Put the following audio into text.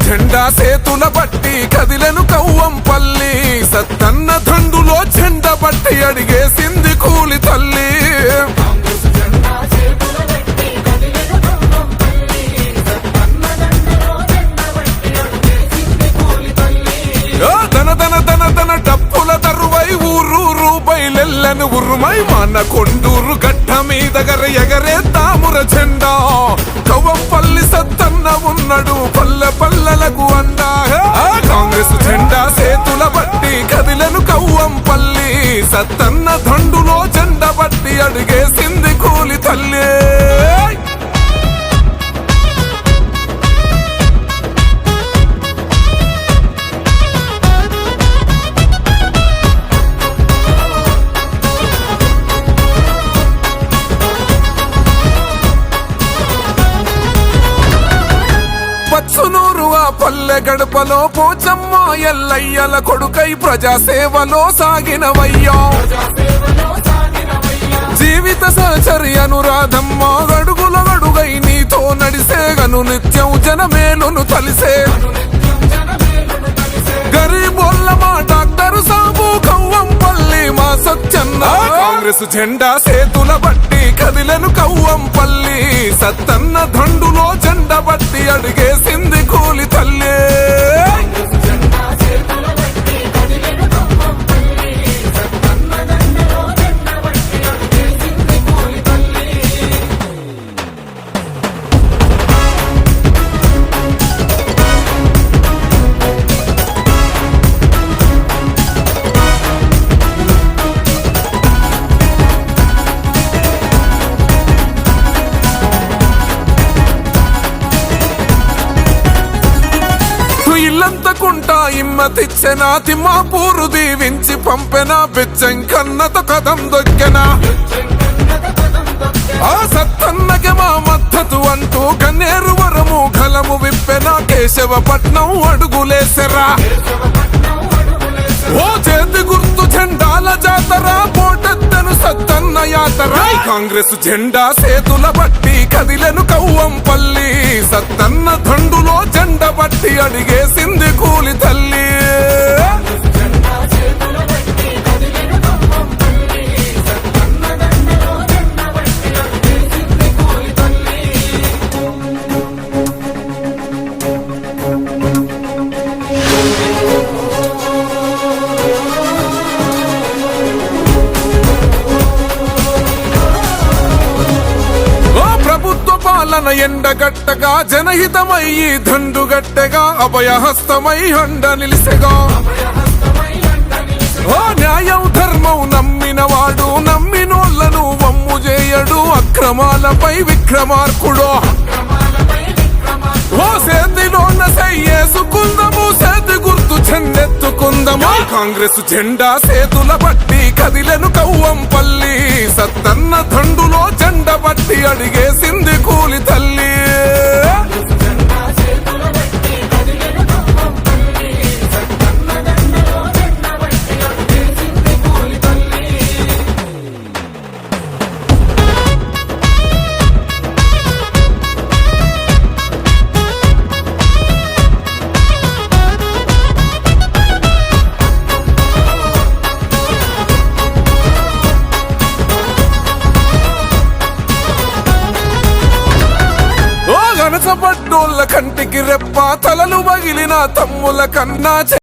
జెండా సేతుల బట్టి కదిలెను కవ్వంపల్లి సత్తన్న దండులో జెండ బట్టి అడిగేసింది కూలి తల్లి దన దన దన దన డప్పుల దరువై ఊరూరు బయలెల్లను ఉరుమై మన కొండూరు గడ్డ మీద ఎగరే తాముర జెండా కవ్వంపల్లి సత్తన్న ఉన్నాడు పల్లె పల్లెలకు అండా కాంగ్రెస్ జెండా సేతుల బట్టి కదిలెను కవ్వంపల్లి సత్తన్న దండులో జెండ బట్టి అడిగేసింది కూలి తల్లి పచ్చునూరు ఆ పల్లె గడపలో పోచమ్మ ఎల్లయ్యల కొడుకై ప్రజాసేవలో సాగినవయ్యా జీవిత సహచరి అనురాధమ్మ గడుగుల గడుగై నీతో నడిసేగను నిత్యం జనమేలును తలిసే గరీబోళ్ళ మా డాక్టర్ సాబు కవ్వంపల్లి మా సత్యన్న కాంగ్రెస్ జెండా సేతుల బట్టి కదిలెను కవ్వంపల్లి సత్తన్న దండులో జెండ బట్టి అడిగేసింది కూలి తల్లి ఇల్లంతకుంటా ఇమ్మతిచ్చెనా తిమ్మాపూరు దీవించి పంపెనా బెచ్చం కన్నతో కదం దొక్కెనా ఆ సత్తన్నకి మా మద్దతు అంటూ గన్నేరు వరము గలము విప్పెనా కేశవపట్నం అడుగులేసెరా ఓ చేతి గుర్తు జెండాల జాతర పోటెత్తను సత్తన్న యాతర కాంగ్రెస్ జెండా సేతుల బట్టి కదిలెను కవ్వంపల్లి సత్తన్న దండులో జెండ బట్టి అడిగేసింది కూలి తల్లి పాలన ఎండగట్టగా జనహితమయ్యి దండుగట్టగా అభయహస్తమై అండ నిలిసెగా ఓ న్యాయం ధర్మం నమ్మినవాడు నమ్మినోళ్లను వమ్ము చేయడు అక్రమాలపై విక్రమార్కుడో ఓ సేతిలోన సయ్యేసుకుందము సేతి గుర్తు చెందెత్తుకుందము కాంగ్రెస్ జెండా సేతుల బట్టి కదిలెను కవ్వంపల్లి సత్తన్న దండులో జెండ బట్టి అడిగేసింది కూలి తల్లి పడ్డోళ్ళ కంటికి రెప్ప తలలు పగిలిన తమ్ముల కన్నా